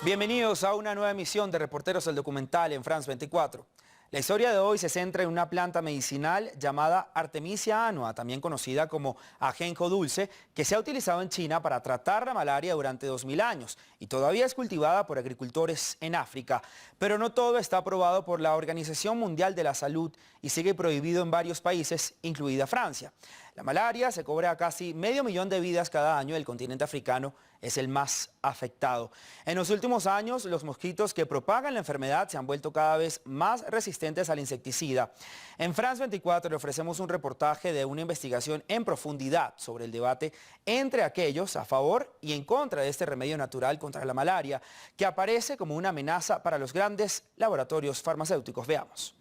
Bienvenidos a una nueva emisión de Reporteros del Documental en France 24. La historia de hoy se centra en una planta medicinal llamada Artemisia annua, también conocida como ajenjo dulce, que se ha utilizado en China para tratar la malaria durante 2000 años y todavía es cultivada por agricultores en África. Pero no todo está aprobado por la Organización Mundial de la Salud y sigue prohibido en varios países, incluida Francia. La malaria se cobra a casi 500.000 de vidas cada año. El continente africano es el más afectado. En los últimos años, los mosquitos que propagan la enfermedad se han vuelto cada vez más resistentes al insecticida. En France 24 le ofrecemos un reportaje de una investigación en profundidad sobre el debate entre aquellos a favor y en contra de este remedio natural contra la malaria, que aparece como una amenaza para los grandes laboratorios farmacéuticos. Veamos.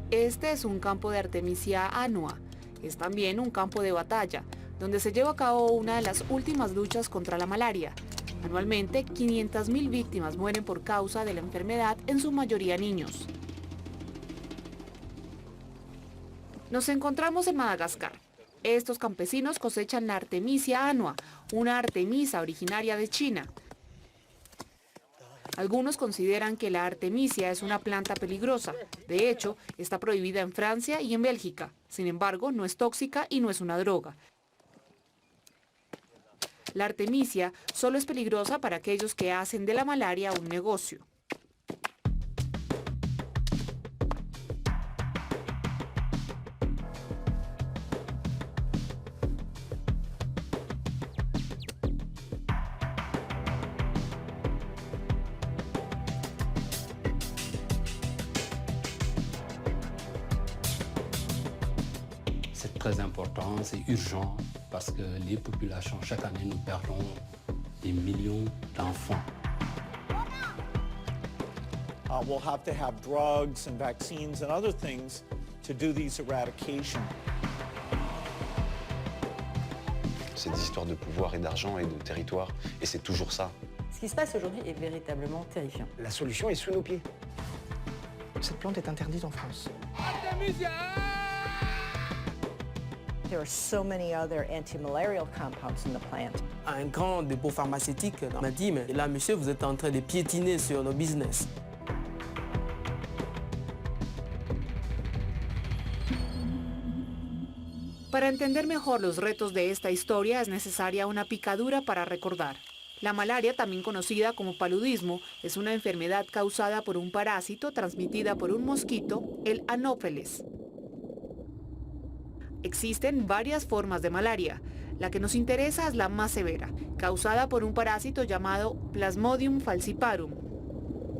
Este es un campo de Artemisia annua. Es también un campo de batalla, donde se lleva a cabo una de las últimas luchas contra la malaria. Anualmente, 500.000 víctimas mueren por causa de la enfermedad, en su mayoría niños. Nos encontramos en Madagascar. Estos campesinos cosechan la Artemisia annua, una artemisa originaria de China. Algunos consideran que la artemisia es una planta peligrosa. De hecho, está prohibida en Francia y en Bélgica. Sin embargo, no es tóxica y no es una droga. La artemisia solo es peligrosa para aquellos que hacen de la malaria un negocio. C'est très important, c'est urgent, parce que les populations, chaque année, nous perdons des millions d'enfants. We'll have to have drugs and vaccines and other things to do these eradication. C'est des histoires de pouvoir et d'argent et de territoire, et c'est toujours ça. Ce qui se passe aujourd'hui est véritablement terrifiant. La solution est sous nos pieds. Cette plante est interdite en France. There are so many other anti-malarial compounds in the plant. Un grand dépôt pharmaceutique m'a dit, mais là, monsieur, vous êtes en train de piétiner sur nos business. Para entender mejor los retos de esta historia es necesaria una picadura para recordar. La malaria, también conocida como paludismo, es una enfermedad causada por un parásito transmitida por un mosquito, el Anopheles. Existen varias formas de malaria. La que nos interesa es la más severa, causada por un parásito llamado Plasmodium falciparum.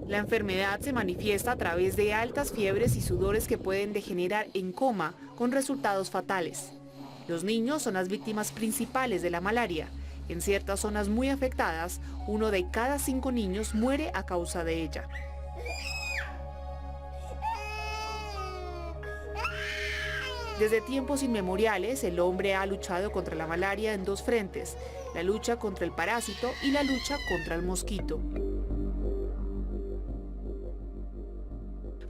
La enfermedad se manifiesta a través de altas fiebres y sudores que pueden degenerar en coma con resultados fatales. Los niños son las víctimas principales de la malaria. En ciertas zonas muy afectadas, 1 de cada 5 niños muere a causa de ella. Desde tiempos inmemoriales, el hombre ha luchado contra la malaria en 2 frentes, la lucha contra el parásito y la lucha contra el mosquito.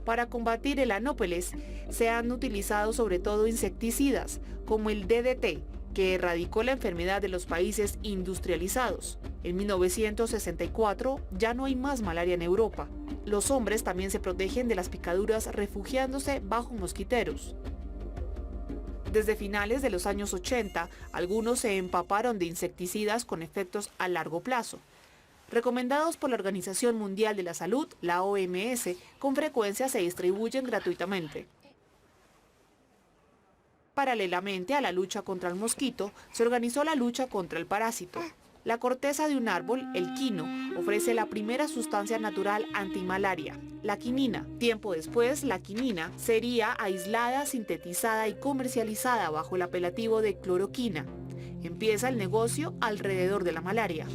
Para combatir el Anopheles, se han utilizado sobre todo insecticidas, como el DDT, que erradicó la enfermedad de los países industrializados. En 1964 ya no hay más malaria en Europa. Los hombres también se protegen de las picaduras refugiándose bajo mosquiteros. Desde finales de los años 80, algunos se empaparon de insecticidas con efectos a largo plazo. Recomendados por la Organización Mundial de la Salud, la OMS, con frecuencia se distribuyen gratuitamente. Paralelamente a la lucha contra el mosquito, se organizó la lucha contra el parásito. La corteza de un árbol, el quino, ofrece la primera sustancia natural antimalaria, la quinina. Tiempo después, la quinina sería aislada, sintetizada y comercializada bajo el apelativo de cloroquina. Empieza el negocio alrededor de la malaria.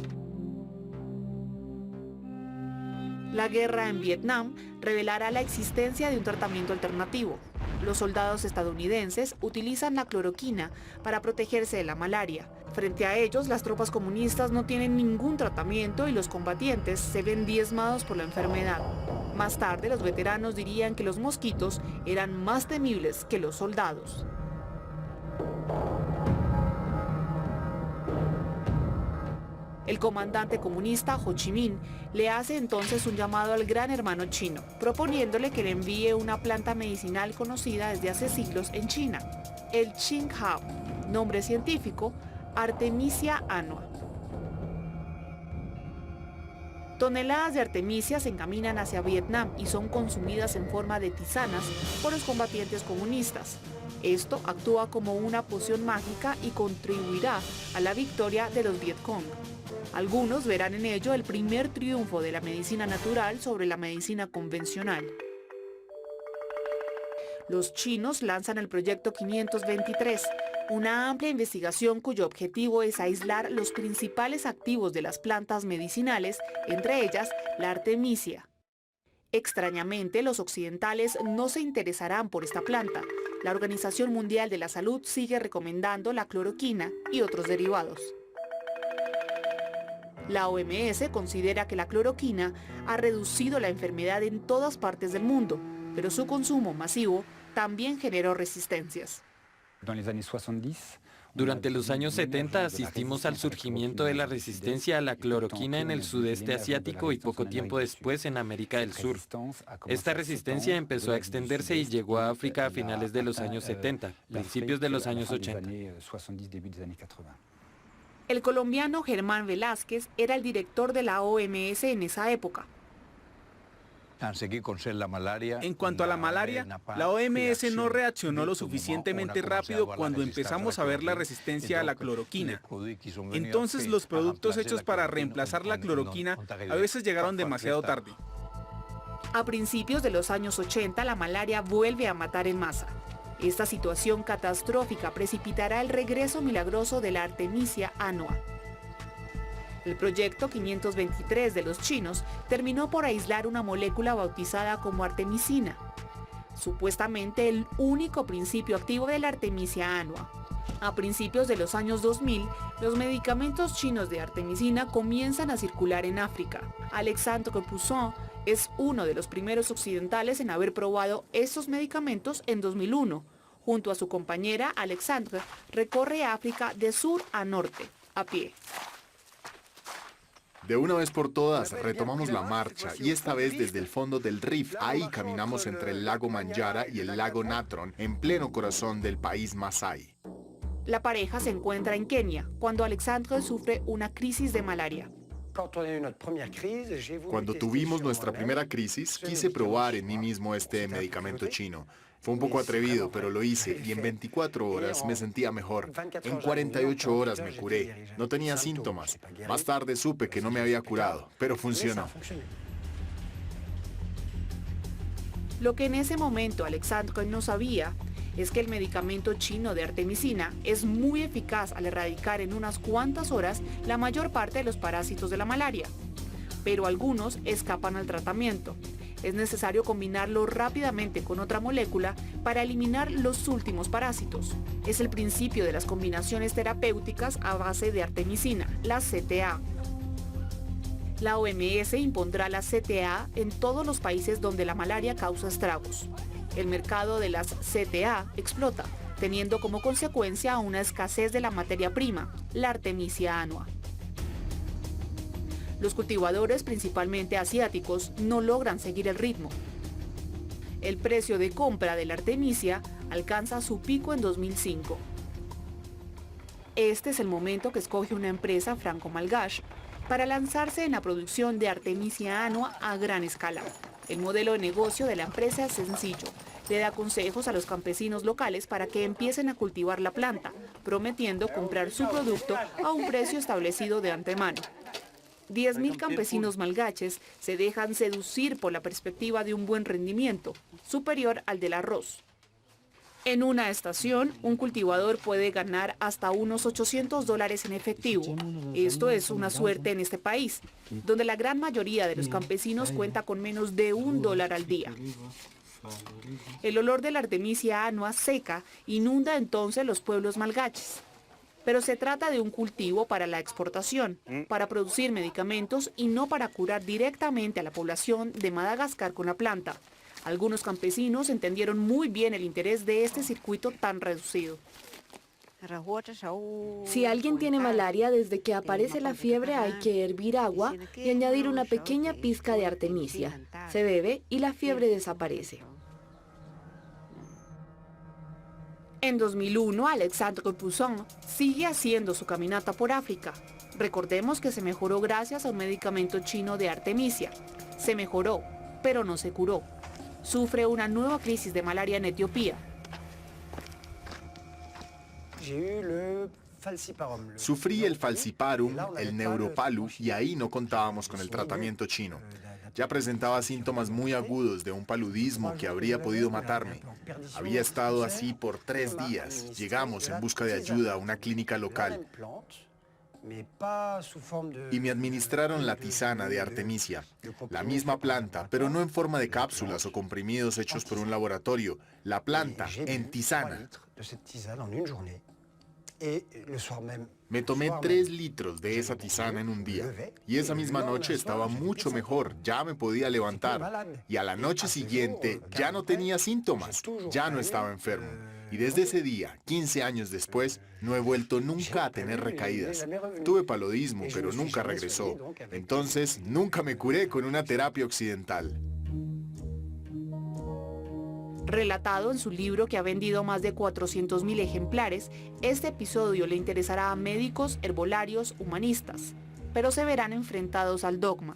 La guerra en Vietnam revelará la existencia de un tratamiento alternativo. Los soldados estadounidenses utilizan la cloroquina para protegerse de la malaria. Frente a ellos, las tropas comunistas no tienen ningún tratamiento y los combatientes se ven diezmados por la enfermedad. Más tarde, los veteranos dirían que los mosquitos eran más temibles que los soldados. El comandante comunista Ho Chi Minh le hace entonces un llamado al gran hermano chino, proponiéndole que le envíe una planta medicinal conocida desde hace siglos en China, el Qinghao, nombre científico, Artemisia annua. Toneladas de artemisia se encaminan hacia Vietnam y son consumidas en forma de tisanas por los combatientes comunistas. Esto actúa como una poción mágica y contribuirá a la victoria de los Vietcong. Algunos verán en ello el primer triunfo de la medicina natural sobre la medicina convencional. Los chinos lanzan el proyecto 523, una amplia investigación cuyo objetivo es aislar los principales activos de las plantas medicinales, entre ellas la artemisia. Extrañamente, los occidentales no se interesarán por esta planta. La Organización Mundial de la Salud sigue recomendando la cloroquina y otros derivados. La OMS considera que la cloroquina ha reducido la enfermedad en todas partes del mundo, pero su consumo masivo también generó resistencias. Durante los años 70 asistimos al surgimiento de la resistencia a la cloroquina en el sudeste asiático y poco tiempo después en América del Sur. Esta resistencia empezó a extenderse y llegó a África a finales de los años 70, principios de los años 80. El colombiano Germán Velázquez era el director de la OMS en esa época. En cuanto a la malaria, la OMS no reaccionó lo suficientemente rápido cuando empezamos a ver la resistencia a la cloroquina. Entonces los productos hechos para reemplazar la cloroquina a veces llegaron demasiado tarde. A principios de los años 80, la malaria vuelve a matar en masa. Esta situación catastrófica precipitará el regreso milagroso de la Artemisia annua. El proyecto 523 de los chinos terminó por aislar una molécula bautizada como artemisina, supuestamente el único principio activo de la Artemisia annua. A principios de los años 2000, los medicamentos chinos de artemisina comienzan a circular en África. Alexandre Poussin es uno de los primeros occidentales en haber probado estos medicamentos en 2001. Junto a su compañera, Alexandre recorre África de sur a norte, a pie. De una vez por todas, retomamos la marcha y esta vez desde el fondo del Rif. Ahí caminamos entre el lago Mandjara y el lago Natron, en pleno corazón del país Masái. La pareja se encuentra en Kenia, cuando Alexandre sufre una crisis de malaria. Cuando tuvimos nuestra primera crisis, quise probar en mí mismo este medicamento chino. Fue un poco atrevido, pero lo hice y en 24 horas me sentía mejor. En 48 horas me curé. No tenía síntomas. Más tarde supe que no me había curado, pero funcionó. Lo que en ese momento Alexandre no sabía es que el medicamento chino de artemisina es muy eficaz al erradicar en unas cuantas horas la mayor parte de los parásitos de la malaria. Pero algunos escapan al tratamiento. Es necesario combinarlo rápidamente con otra molécula para eliminar los últimos parásitos. Es el principio de las combinaciones terapéuticas a base de artemisina, la CTA. La OMS impondrá la CTA en todos los países donde la malaria causa estragos. El mercado de las CTA explota, teniendo como consecuencia una escasez de la materia prima, la Artemisia annua. Los cultivadores, principalmente asiáticos, no logran seguir el ritmo. El precio de compra de la artemisia alcanza su pico en 2005. Este es el momento que escoge una empresa franco-malgache para lanzarse en la producción de Artemisia annua a gran escala. El modelo de negocio de la empresa es sencillo. Le da consejos a los campesinos locales para que empiecen a cultivar la planta, prometiendo comprar su producto a un precio establecido de antemano. 10.000 campesinos malgaches se dejan seducir por la perspectiva de un buen rendimiento, superior al del arroz. En una estación, un cultivador puede ganar hasta unos $800 en efectivo. Esto es una suerte en este país, donde la gran mayoría de los campesinos cuenta con menos de $1 al día. El olor de la Artemisia annua seca inunda entonces los pueblos malgaches. Pero se trata de un cultivo para la exportación, para producir medicamentos y no para curar directamente a la población de Madagascar con la planta. Algunos campesinos entendieron muy bien el interés de este circuito tan reducido. Si alguien tiene malaria, desde que aparece la fiebre hay que hervir agua y añadir una pequeña pizca de artemisia. Se bebe y la fiebre desaparece. En 2001, Alexandre Poussin sigue haciendo su caminata por África. Recordemos que se mejoró gracias a un medicamento chino de artemisia. Se mejoró, pero no se curó. Sufre una nueva crisis de malaria en Etiopía. Sufrí el falciparum, el neuropalu, y ahí no contábamos con el tratamiento chino. Ya presentaba síntomas muy agudos de un paludismo que habría podido matarme. Había estado así por 3 días. Llegamos en busca de ayuda a una clínica local y me administraron la tisana de artemisia, la misma planta, pero no en forma de cápsulas o comprimidos hechos por un laboratorio. La planta en tisana. Me tomé 3 litros de esa tisana en un día y esa misma noche estaba mucho mejor, ya me podía levantar y a la noche siguiente ya no tenía síntomas, ya no estaba enfermo. Y desde ese día, 15 años después, no he vuelto nunca a tener recaídas. Tuve paludismo, pero nunca regresó. Entonces, nunca me curé con una terapia occidental. Relatado en su libro que ha vendido más de 400.000 ejemplares, este episodio le interesará a médicos, herbolarios, humanistas, pero se verán enfrentados al dogma.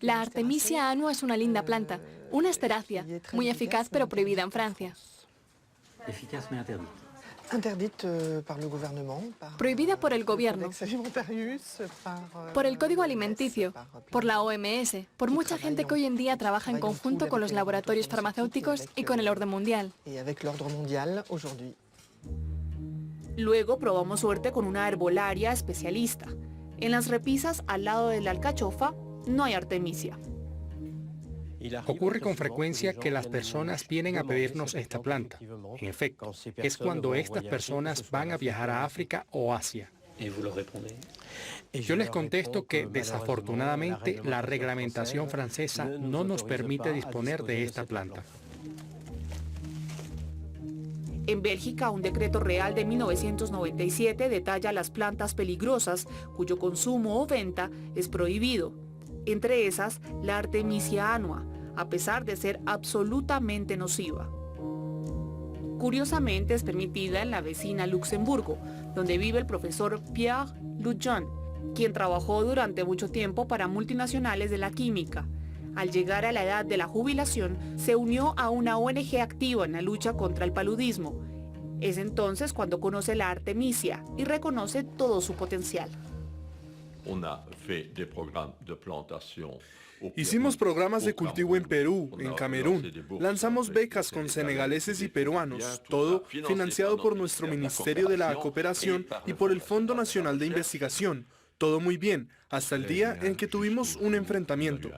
La Artemisia annua es una linda planta, una esterácea, muy eficaz pero prohibida en Francia. Prohibida por el gobierno, por el Código Alimenticio, por la OMS, por mucha gente que hoy en día trabaja en conjunto con los laboratorios farmacéuticos y con el orden mundial. Luego probamos suerte con una herbolaria especialista. En las repisas al lado de la alcachofa no hay artemisia. Ocurre con frecuencia que las personas vienen a pedirnos esta planta. En efecto, es cuando estas personas van a viajar a África o Asia. Yo les contesto que desafortunadamente la reglamentación francesa no nos permite disponer de esta planta. En Bélgica, un decreto real de 1997 detalla las plantas peligrosas cuyo consumo o venta es prohibido. Entre esas, la Artemisia annua, a pesar de ser absolutamente nociva. Curiosamente, es permitida en la vecina Luxemburgo, donde vive el profesor Pierre Lujon, quien trabajó durante mucho tiempo para multinacionales de la química. Al llegar a la edad de la jubilación, se unió a una ONG activa en la lucha contra el paludismo. Es entonces cuando conoce la artemisia y reconoce todo su potencial. Hicimos programas de cultivo en Perú, en Camerún. Lanzamos becas con senegaleses y peruanos, todo financiado por nuestro Ministerio de la Cooperación y por el Fondo Nacional de Investigación. Todo muy bien, hasta el día en que tuvimos un enfrentamiento.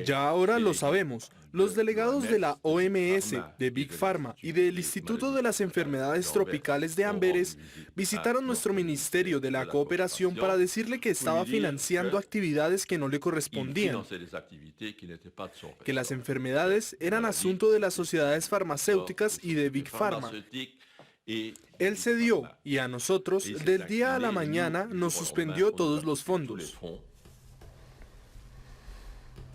Ya ahora lo sabemos. Los delegados de la OMS, de Big Pharma y del Instituto de las Enfermedades Tropicales de Amberes visitaron nuestro Ministerio de la Cooperación para decirle que estaba financiando actividades que no le correspondían, que las enfermedades eran asunto de las sociedades farmacéuticas y de Big Pharma. Él cedió y a nosotros, del día a la mañana, nos suspendió todos los fondos.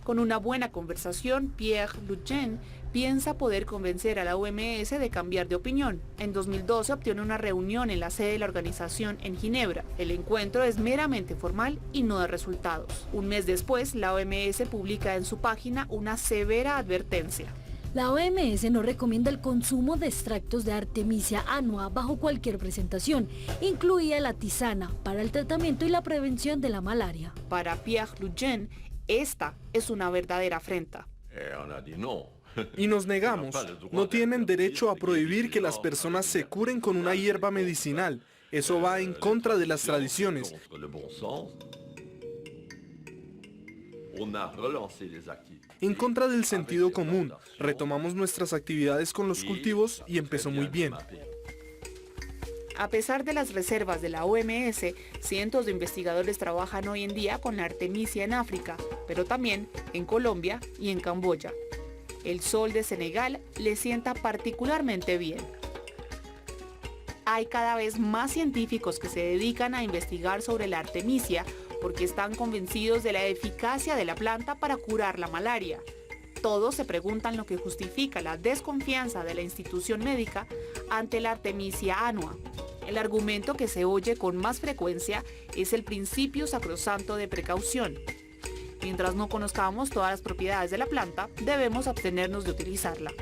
Con una buena conversación, Pierre Lujon piensa poder convencer a la OMS de cambiar de opinión. En 2012 obtiene una reunión en la sede de la organización en Ginebra. El encuentro es meramente formal y no da resultados. Un mes después, la OMS publica en su página una severa advertencia. La OMS no recomienda el consumo de extractos de Artemisia annua bajo cualquier presentación, incluida la tisana para el tratamiento y la prevención de la malaria. Para Pierre Lugen, esta es una verdadera afrenta. Y nos negamos. No tienen derecho a prohibir que las personas se curen con una hierba medicinal. Eso va en contra de las tradiciones. En contra del sentido común. Retomamos nuestras actividades con los cultivos y empezó muy bien. A pesar de las reservas de la OMS, cientos de investigadores trabajan hoy en día con la artemisia en África, pero también en Colombia y en Camboya. El sol de Senegal le sienta particularmente bien. Hay cada vez más científicos que se dedican a investigar sobre la artemisia porque están convencidos de la eficacia de la planta para curar la malaria. Todos se preguntan lo que justifica la desconfianza de la institución médica ante la Artemisia annua. El argumento que se oye con más frecuencia es el principio sacrosanto de precaución. Mientras no conozcamos todas las propiedades de la planta, debemos abstenernos de utilizarla.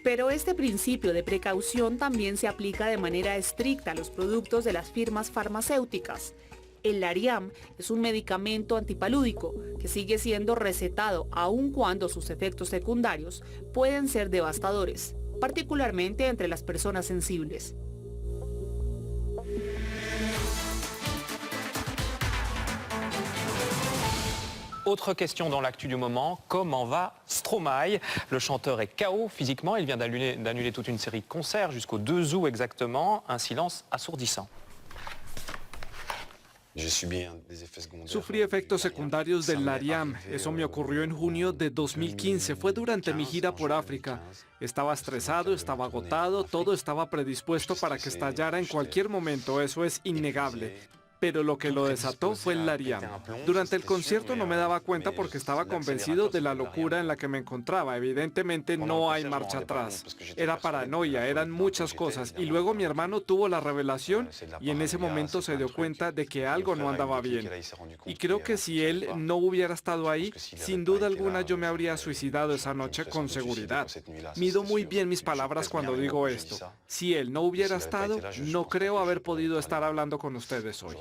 Pero este principio de precaución también se aplica de manera estricta a los productos de las firmas farmacéuticas. El Lariam es un medicamento antipalúdico que sigue siendo recetado aun cuando sus efectos secundarios pueden ser devastadores, particularmente entre las personas sensibles. Autre question dans l'actu du moment, comment va Stromae? Le chanteur est KO physiquement, il vient d'annuler toute une série de concerts jusqu'au 2 août exactement, un silence assourdissant. Sufrí efectos secundarios del Lariam. Eso me ocurrió en junio de 2015. Fue durante mi gira por África. Estaba estresado, estaba agotado, todo estaba predispuesto para que estallara en cualquier momento. Eso es innegable. Pero lo que lo desató fue el Lariam. Durante el concierto no me daba cuenta porque estaba convencido de la locura en la que me encontraba. Evidentemente no hay marcha atrás. Era paranoia, eran muchas cosas. Y luego mi hermano tuvo la revelación y en ese momento se dio cuenta de que algo no andaba bien. Y creo que si él no hubiera estado ahí, sin duda alguna yo me habría suicidado esa noche con seguridad. Mido muy bien mis palabras cuando digo esto. Si él no hubiera estado, no creo haber podido estar hablando con ustedes hoy.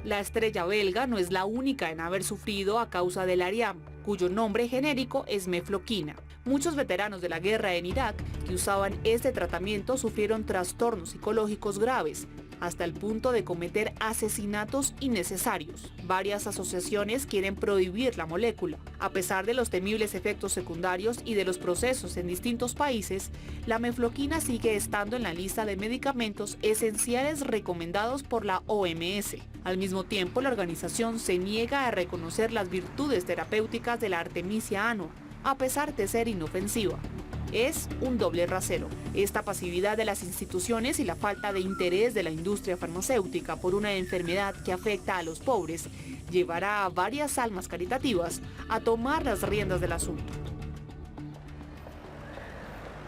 La estrella belga no es la única en haber sufrido a causa del Lariam, cuyo nombre genérico es mefloquina. Muchos veteranos de la guerra en Irak que usaban este tratamiento sufrieron trastornos psicológicos graves, hasta el punto de cometer asesinatos innecesarios. Varias asociaciones quieren prohibir la molécula. A pesar de los temibles efectos secundarios y de los procesos en distintos países, la mefloquina sigue estando en la lista de medicamentos esenciales recomendados por la OMS. Al mismo tiempo, la organización se niega a reconocer las virtudes terapéuticas de la Artemisia annua, a pesar de ser inofensiva. Es un doble rasero. Esta pasividad de las instituciones y la falta de interés de la industria farmacéutica por una enfermedad que afecta a los pobres llevará a varias almas caritativas a tomar las riendas del asunto.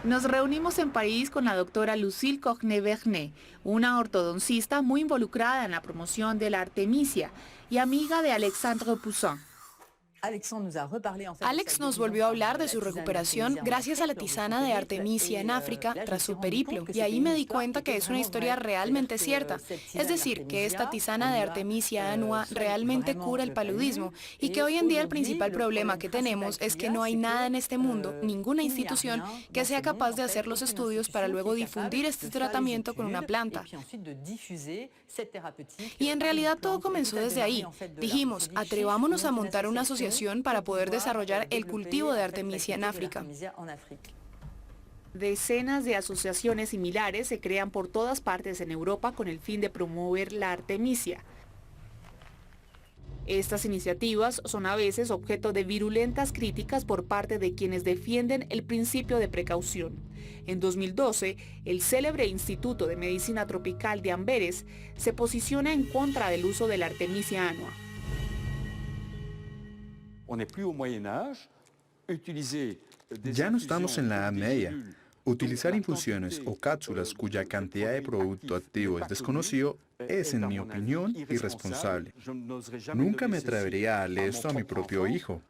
Nos reunimos en París con la doctora Lucille Cognet-Vernet, una ortodoncista muy involucrada en la promoción de la artemisia y amiga de Alexandre Poussin. Alex nos volvió a hablar de su recuperación gracias a la tisana de Artemisia en África tras su periplo, y ahí me di cuenta que es una historia realmente cierta. Es decir, que esta tisana de Artemisia annua realmente cura el paludismo y que hoy en día el principal problema que tenemos es que no hay nada en este mundo, ninguna institución, que sea capaz de hacer los estudios para luego difundir este tratamiento con una planta. Y en realidad todo comenzó desde ahí. Dijimos, atrevámonos a montar una asociación para poder desarrollar el cultivo de Artemisia en África. Decenas de asociaciones similares se crean por todas partes en Europa con el fin de promover la artemisia. Estas iniciativas son a veces objeto de virulentas críticas por parte de quienes defienden el principio de precaución. En 2012, el célebre Instituto de Medicina Tropical de Amberes se posiciona en contra del uso de la Artemisia annua. Ya no estamos en la Edad Media. Utilizar infusiones o cápsulas cuya cantidad de producto activo es desconocido es, en mi opinión, irresponsable. Nunca me atrevería a darle esto a mi propio hijo,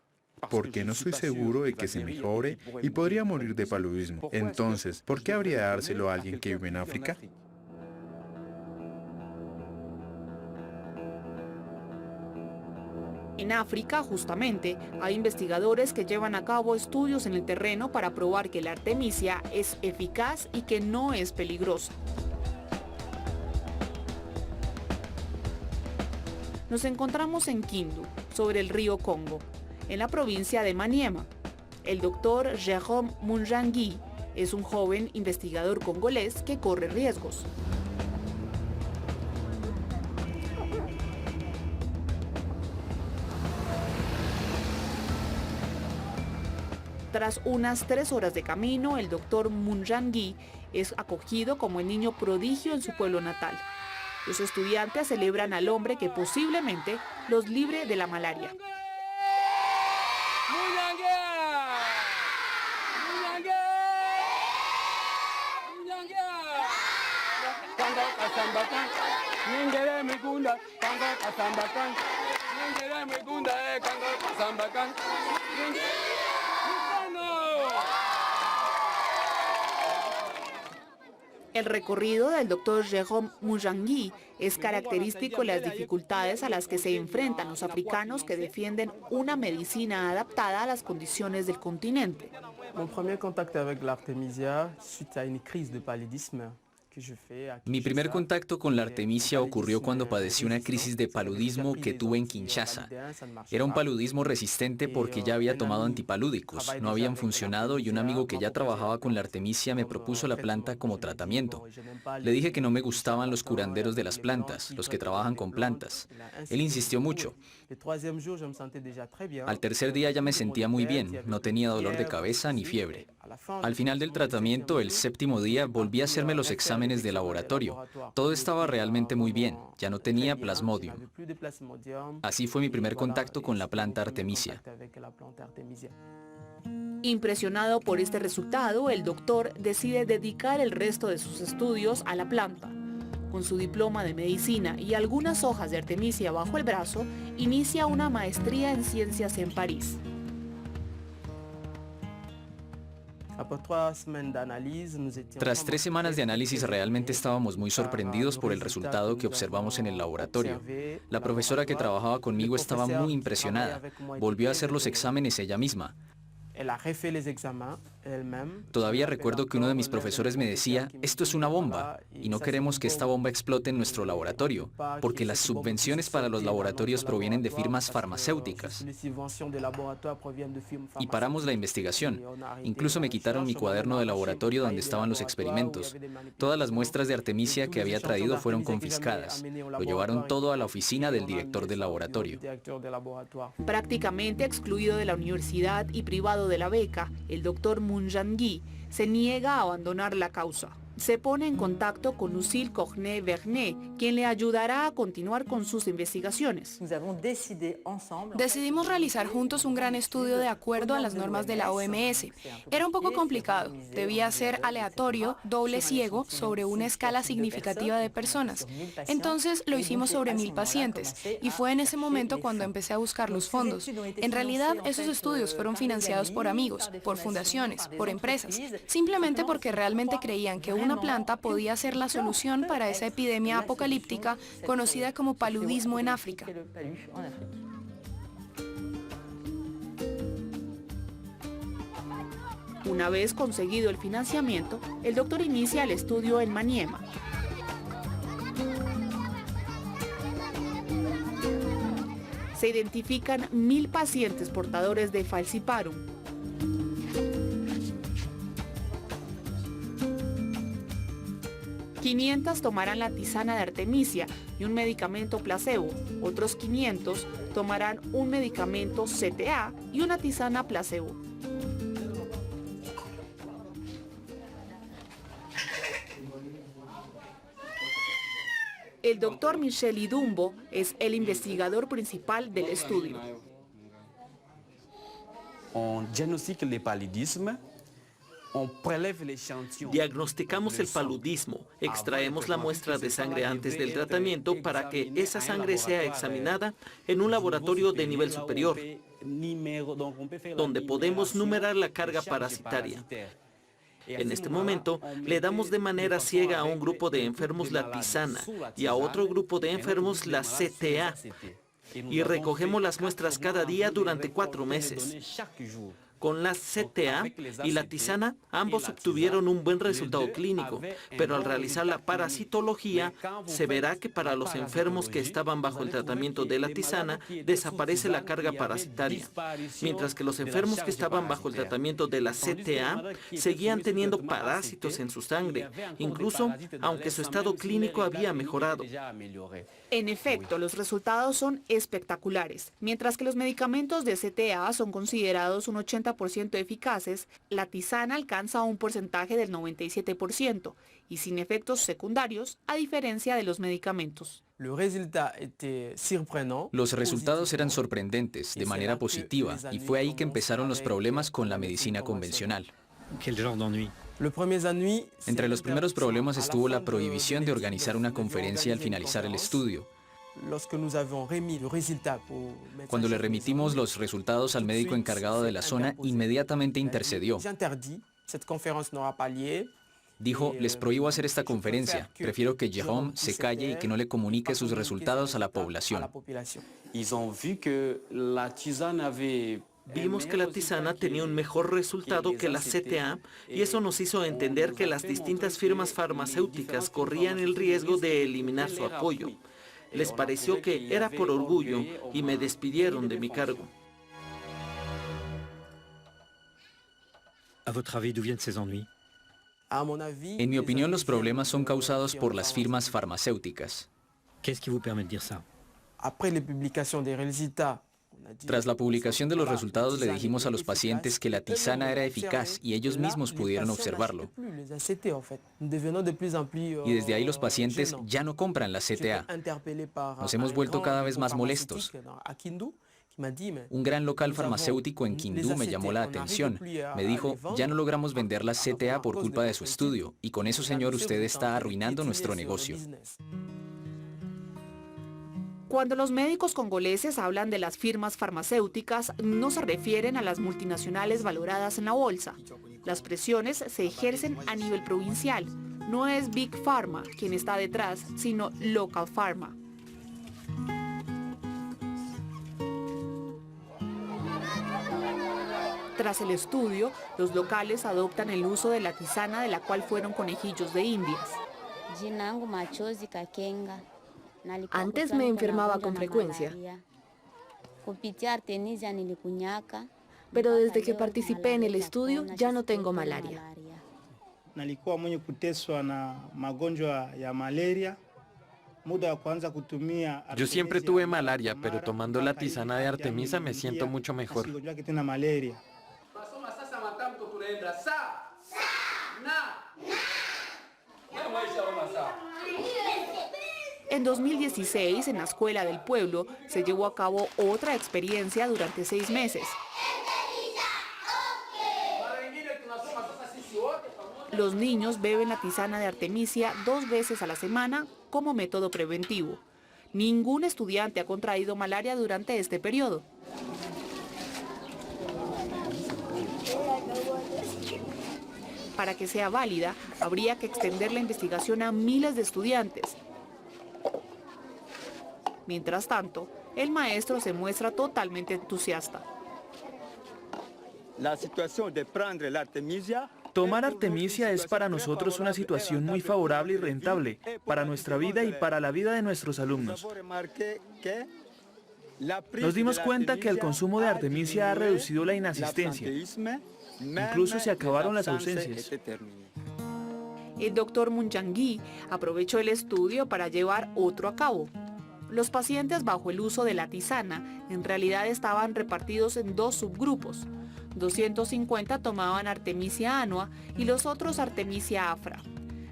porque no estoy seguro de que se mejore y podría morir de paludismo. Entonces, ¿por qué habría de dárselo a alguien que vive en África? En África, justamente, hay investigadores que llevan a cabo estudios en el terreno para probar que la artemisia es eficaz y que no es peligrosa. Nos encontramos en Kindu, sobre el río Congo, en la provincia de Maniema. El doctor Jérôme Munjangi es un joven investigador congolés que corre riesgos. Tras unas 3 horas de camino, el doctor Munjangi es acogido como el niño prodigio en su pueblo natal. Los estudiantes celebran al hombre que posiblemente los libre de la malaria. El recorrido del doctor Jérôme Munjangi es característico de las dificultades a las que se enfrentan los africanos que defienden una medicina adaptada a las condiciones del continente. Mon premier contact avec l'artémisia suite à une crise de paludisme. Mi primer contacto con la artemisia ocurrió cuando padecí una crisis de paludismo que tuve en Kinshasa. Era un paludismo resistente porque ya había tomado antipalúdicos, no habían funcionado y un amigo que ya trabajaba con la artemisia me propuso la planta como tratamiento. Le dije que no me gustaban los curanderos de las plantas, los que trabajan con plantas. Él insistió mucho. Al tercer día ya me sentía muy bien, no tenía dolor de cabeza ni fiebre. Al final del tratamiento, el 7º día, volví a hacerme los exámenes de laboratorio. Todo estaba realmente muy bien, ya no tenía plasmodium. Así fue mi primer contacto con la planta artemisia. Impresionado por este resultado, el doctor decide dedicar el resto de sus estudios a la planta. Con su diploma de medicina y algunas hojas de artemisia bajo el brazo, inicia una maestría en ciencias en París. Tras 3 semanas de análisis realmente estábamos muy sorprendidos por el resultado que observamos en el laboratorio. La profesora que trabajaba conmigo estaba muy impresionada. Volvió a hacer los exámenes ella misma. Todavía recuerdo que uno de mis profesores me decía, esto es una bomba y no queremos que esta bomba explote en nuestro laboratorio, porque las subvenciones para los laboratorios provienen de firmas farmacéuticas. Y paramos la investigación. Incluso me quitaron mi cuaderno de laboratorio donde estaban los experimentos. Todas las muestras de artemisia que había traído fueron confiscadas. Lo llevaron todo a la oficina del director del laboratorio. Prácticamente excluido de la universidad y privado de la beca, el doctor Munjangi se niega a abandonar la causa. Se pone en contacto con Lucille Cornet-Vernet, quien le ayudará a continuar con sus investigaciones. Decidimos realizar juntos un gran estudio de acuerdo a las normas de la OMS. Era un poco complicado, debía ser aleatorio, doble ciego, sobre una escala significativa de personas. Entonces lo hicimos sobre 1000 pacientes, y fue en ese momento cuando empecé a buscar los fondos. En realidad, esos estudios fueron financiados por amigos, por fundaciones, por empresas, simplemente porque realmente creían que una planta podía ser la solución para esa epidemia apocalíptica conocida como paludismo en África. Una vez conseguido el financiamiento, el doctor inicia el estudio en Maniema. Se identifican 1000 pacientes portadores de falciparum. ...500 tomarán la tisana de artemisia y un medicamento placebo. Otros 500 tomarán un medicamento CTA y una tisana placebo. El doctor Michel Idumbo es el investigador principal del estudio. On diagnostique le paludisme Diagnosticamos el paludismo, extraemos la muestra de sangre antes del tratamiento para que esa sangre sea examinada en un laboratorio de nivel superior, donde podemos numerar la carga parasitaria. En este momento, le damos de manera ciega a un grupo de enfermos la tisana y a otro grupo de enfermos la CTA, y recogemos las muestras cada día durante 4 meses. Con la CTA y la tisana, ambos obtuvieron un buen resultado clínico, pero al realizar la parasitología, se verá que para los enfermos que estaban bajo el tratamiento de la tisana, desaparece la carga parasitaria, mientras que los enfermos que estaban bajo el tratamiento de la CTA seguían teniendo parásitos en su sangre, incluso aunque su estado clínico había mejorado. En efecto, los resultados son espectaculares. Mientras que los medicamentos de CTA son considerados un 80% eficaces, la tisana alcanza un porcentaje del 97% y sin efectos secundarios, a diferencia de los medicamentos. Los resultados eran sorprendentes, de manera positiva, y fue ahí que empezaron los problemas con la medicina convencional. Entre los primeros problemas estuvo la prohibición de organizar una conferencia al finalizar el estudio. Cuando le remitimos los resultados al médico encargado de la zona, inmediatamente intercedió. Dijo, les prohíbo hacer esta conferencia, prefiero que Jérôme se calle y que no le comunique sus resultados a la población. Vimos que la tisana tenía un mejor resultado que la CTA y eso nos hizo entender que las distintas firmas farmacéuticas corrían el riesgo de eliminar su apoyo. Les pareció que era por orgullo y me despidieron de mi cargo. En mi opinión, los problemas son causados por las firmas farmacéuticas. Tras la publicación de los resultados, le dijimos a los pacientes que la tisana era eficaz y ellos mismos pudieron observarlo. Y desde ahí los pacientes ya no compran la CTA. Nos hemos vuelto cada vez más molestos. Un gran local farmacéutico en Kindú me llamó la atención. Me dijo, ya no logramos vender la CTA por culpa de su estudio, y con eso, señor, usted está arruinando nuestro negocio. Cuando los médicos congoleses hablan de las firmas farmacéuticas, no se refieren a las multinacionales valoradas en la bolsa. Las presiones se ejercen a nivel provincial. No es Big Pharma quien está detrás, sino Local Pharma. Tras el estudio, los locales adoptan el uso de la tisana de la cual fueron conejillos de Indias. Antes me enfermaba con frecuencia, pero desde que participé en el estudio ya no tengo malaria. Yo siempre tuve malaria, pero tomando la tisana de Artemisa me siento mucho mejor. En 2016, en la Escuela del Pueblo, se llevó a cabo otra experiencia durante 6 meses. Los niños beben la tisana de Artemisia 2 veces a la semana como método preventivo. Ningún estudiante ha contraído malaria durante este periodo. Para que sea válida, habría que extender la investigación a miles de estudiantes. Mientras tanto, el maestro se muestra totalmente entusiasta. La situación de prendre la Artemisia. Tomar Artemisia es para nosotros una situación muy favorable y rentable, para nuestra vida y para la vida de nuestros alumnos. Nos dimos cuenta que el consumo de Artemisia ha reducido la inasistencia. Incluso se acabaron las ausencias. El doctor Munjangui aprovechó el estudio para llevar otro a cabo. Los pacientes bajo el uso de la tisana en realidad estaban repartidos en 2 subgrupos. 250 tomaban Artemisia annua y los otros Artemisia afra,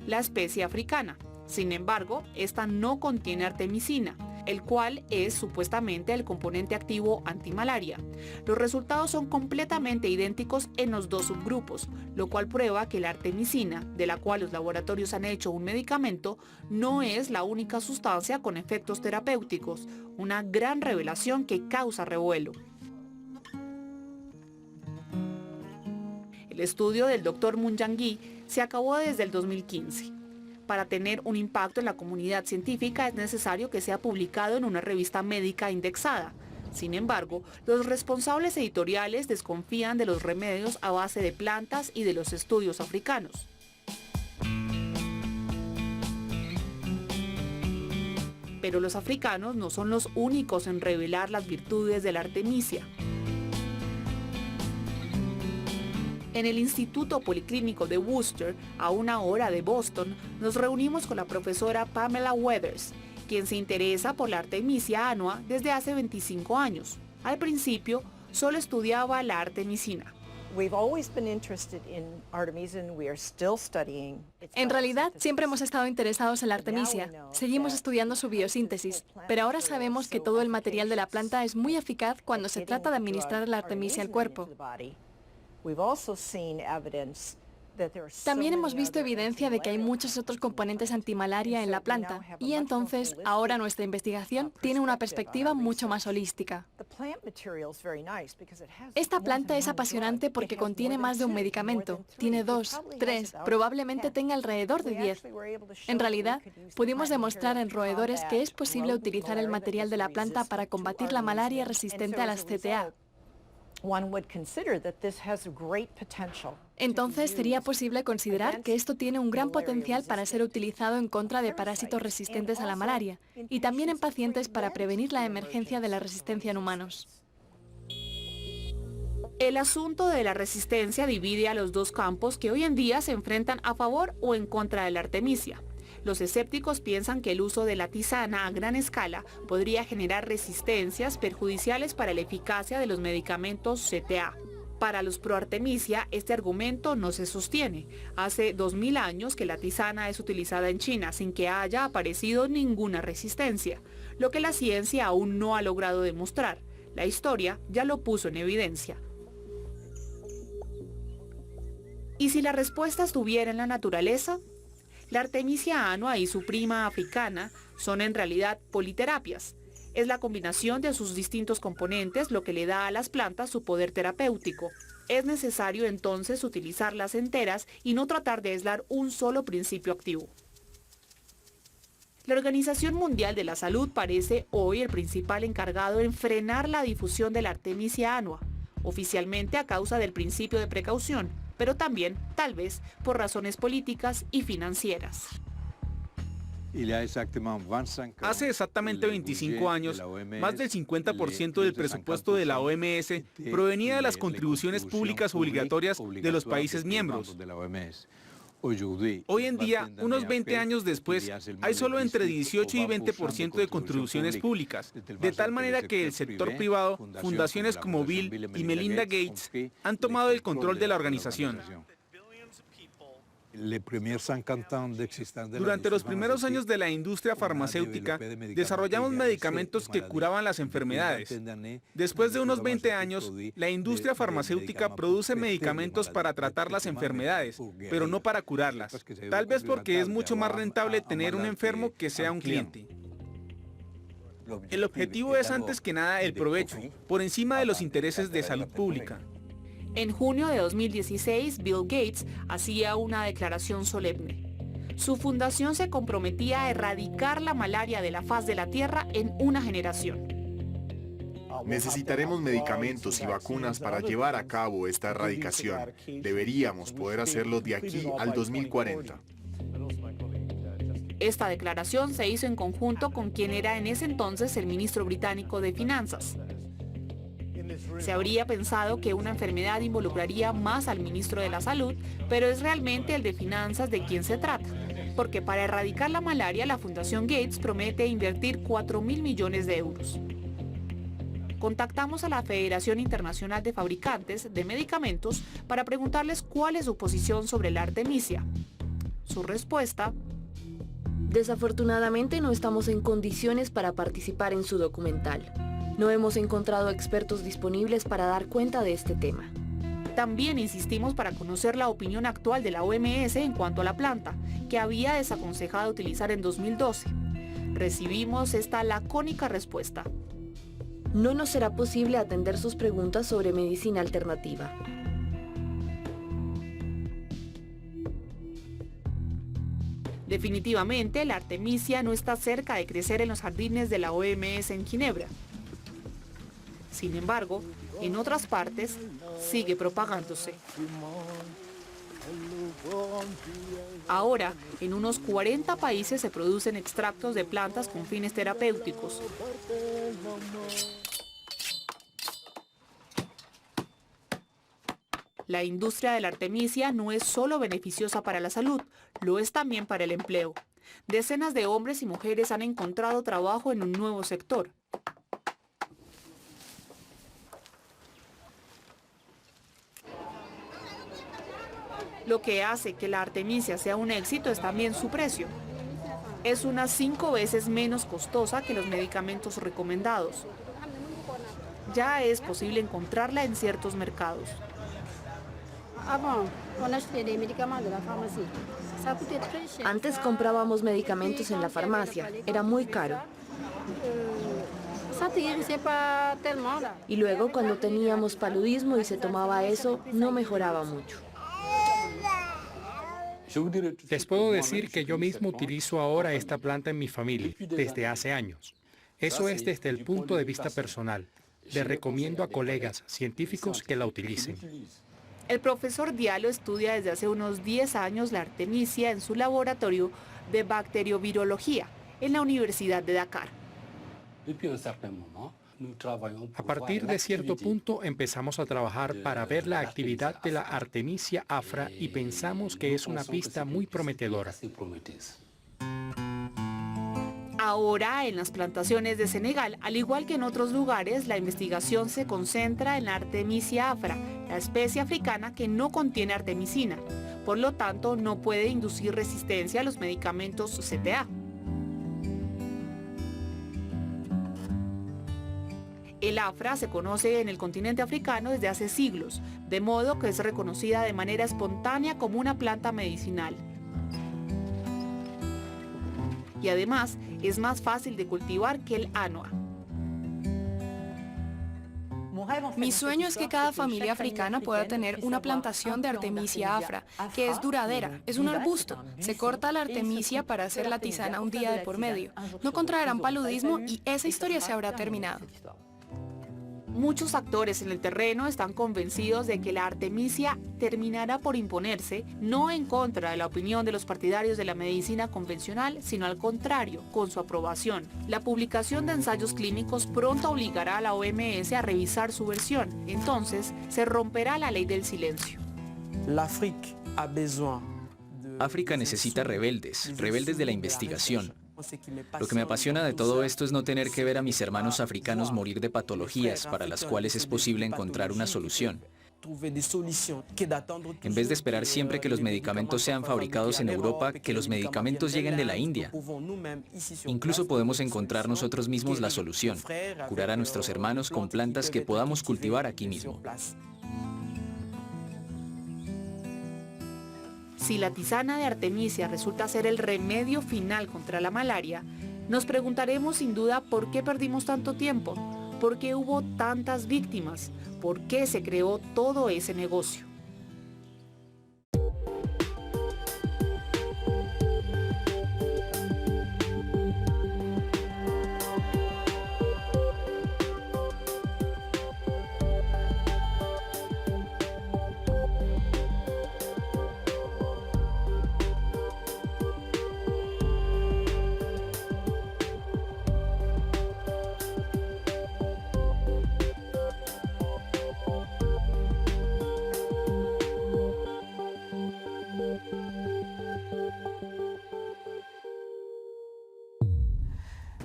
la especie africana. Sin embargo, esta no contiene artemisina el cual es supuestamente el componente activo antimalaria. Los resultados son completamente idénticos en los dos subgrupos, lo cual prueba que la artemisina, de la cual los laboratorios han hecho un medicamento, no es la única sustancia con efectos terapéuticos, una gran revelación que causa revuelo. El estudio del Dr. Moon Yang-gi se acabó desde el 2015. Para tener un impacto en la comunidad científica es necesario que sea publicado en una revista médica indexada. Sin embargo, los responsables editoriales desconfían de los remedios a base de plantas y de los estudios africanos. Pero los africanos no son los únicos en revelar las virtudes de la artemisia. En el Instituto Policlínico de Worcester, a una hora de Boston, nos reunimos con la profesora Pamela Weathers, quien se interesa por la Artemisia annua desde hace 25 años. Al principio, solo estudiaba la artemisina. En realidad, siempre hemos estado interesados en la artemisia. Seguimos estudiando su biosíntesis, pero ahora sabemos que todo el material de la planta es muy eficaz cuando se trata de administrar la artemisia al cuerpo. También hemos visto evidencia de que hay muchos otros componentes antimalaria en la planta, y entonces ahora nuestra investigación tiene una perspectiva mucho más holística. Esta planta es apasionante porque contiene más de un medicamento. Tiene 2, 3, probablemente tenga alrededor de 10. En realidad, pudimos demostrar en roedores que es posible utilizar el material de la planta para combatir la malaria resistente a las CTA. Entonces sería posible considerar que esto tiene un gran potencial para ser utilizado en contra de parásitos resistentes a la malaria y también en pacientes para prevenir la emergencia de la resistencia en humanos. El asunto de la resistencia divide a los dos campos que hoy en día se enfrentan a favor o en contra de la artemisia. Los escépticos piensan que el uso de la tisana a gran escala podría generar resistencias perjudiciales para la eficacia de los medicamentos CTA. Para los pro-artemisia, este argumento no se sostiene. Hace 2000 años que la tisana es utilizada en China sin que haya aparecido ninguna resistencia, lo que la ciencia aún no ha logrado demostrar. La historia ya lo puso en evidencia. ¿Y si la respuesta estuviera en la naturaleza? La Artemisia annua y su prima africana son en realidad politerapias. Es la combinación de sus distintos componentes lo que le da a las plantas su poder terapéutico. Es necesario entonces utilizarlas enteras y no tratar de aislar un solo principio activo. La Organización Mundial de la Salud parece hoy el principal encargado en frenar la difusión de la Artemisia annua, oficialmente a causa del principio de precaución, pero también, tal vez, por razones políticas y financieras. Hace exactamente 25 años, más del 50% del presupuesto de la OMS provenía de las contribuciones públicas obligatorias de los países miembros. Hoy en día, unos 20 años después, hay solo entre 18 y 20% de contribuciones públicas, de tal manera que el sector privado, fundaciones como Bill y Melinda Gates, han tomado el control de la organización. Durante los primeros años de la industria farmacéutica, desarrollamos medicamentos que curaban las enfermedades. Después de unos 20 años, la industria farmacéutica produce medicamentos para tratar las enfermedades, pero no para curarlas. Tal vez porque es mucho más rentable tener un enfermo que sea un cliente. El objetivo es antes que nada el provecho, por encima de los intereses de salud pública. En junio de 2016, Bill Gates hacía una declaración solemne. Su fundación se comprometía a erradicar la malaria de la faz de la Tierra en una generación. Necesitaremos medicamentos y vacunas para llevar a cabo esta erradicación. Deberíamos poder hacerlo de aquí al 2040. Esta declaración se hizo en conjunto con quien era en ese entonces el ministro británico de Finanzas. Se habría pensado que una enfermedad involucraría más al ministro de la Salud, pero es realmente el de Finanzas de quien se trata. Porque para erradicar la malaria, la Fundación Gates promete invertir 4.000 millones de euros. Contactamos a la Federación Internacional de Fabricantes de Medicamentos para preguntarles cuál es su posición sobre la artemisia. Su respuesta: Desafortunadamente no estamos en condiciones para participar en su documental. No hemos encontrado expertos disponibles para dar cuenta de este tema. También insistimos para conocer la opinión actual de la OMS en cuanto a la planta, que había desaconsejado utilizar en 2012. Recibimos esta lacónica respuesta. No nos será posible atender sus preguntas sobre medicina alternativa. Definitivamente, la artemisia no está cerca de crecer en los jardines de la OMS en Ginebra. Sin embargo, en otras partes, sigue propagándose. Ahora, en unos 40 países se producen extractos de plantas con fines terapéuticos. La industria de la artemisia no es solo beneficiosa para la salud, lo es también para el empleo. Decenas de hombres y mujeres han encontrado trabajo en un nuevo sector. Lo que hace que la artemisia sea un éxito es también su precio. Es unas 5 veces menos costosa que los medicamentos recomendados. Ya es posible encontrarla en ciertos mercados. Antes comprábamos medicamentos en la farmacia, era muy caro. Y luego cuando teníamos paludismo y se tomaba eso, no mejoraba mucho. Les puedo decir que yo mismo utilizo ahora esta planta en mi familia desde hace años. Eso es desde el punto de vista personal. Le recomiendo a colegas científicos que la utilicen. El profesor Diallo estudia desde hace unos 10 años la artemisia en su laboratorio de bacteriovirología en la Universidad de Dakar. A partir de cierto punto empezamos a trabajar para ver la actividad de la Artemisia afra y pensamos que es una pista muy prometedora. Ahora, en las plantaciones de Senegal, al igual que en otros lugares, la investigación se concentra en la Artemisia afra, la especie africana que no contiene artemisina. Por lo tanto, no puede inducir resistencia a los medicamentos CTA. El afra se conoce en el continente africano desde hace siglos, de modo que es reconocida de manera espontánea como una planta medicinal. Y además, es más fácil de cultivar que el anua. Mi sueño es que cada familia africana pueda tener una plantación de Artemisia afra, que es duradera, es un arbusto. Se corta la artemisia para hacer la tisana un día de por medio. No contraerán paludismo y esa historia se habrá terminado. Muchos actores en el terreno están convencidos de que la artemisia terminará por imponerse, no en contra de la opinión de los partidarios de la medicina convencional, sino al contrario, con su aprobación. La publicación de ensayos clínicos pronto obligará a la OMS a revisar su versión. Entonces, se romperá la ley del silencio. África necesita rebeldes de la investigación. Lo que me apasiona de todo esto es no tener que ver a mis hermanos africanos morir de patologías para las cuales es posible encontrar una solución. En vez de esperar siempre que los medicamentos sean fabricados en Europa, que los medicamentos lleguen de la India. Incluso podemos encontrar nosotros mismos la solución, curar a nuestros hermanos con plantas que podamos cultivar aquí mismo. Si la tisana de artemisia resulta ser el remedio final contra la malaria, nos preguntaremos sin duda por qué perdimos tanto tiempo, por qué hubo tantas víctimas, por qué se creó todo ese negocio.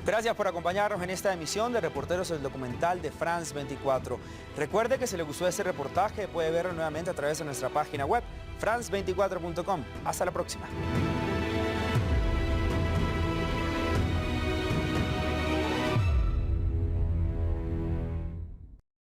Gracias por acompañarnos en esta emisión de Reporteros del Documental de France 24. Recuerde que si le gustó este reportaje puede verlo nuevamente a través de nuestra página web, france24.com. Hasta la próxima.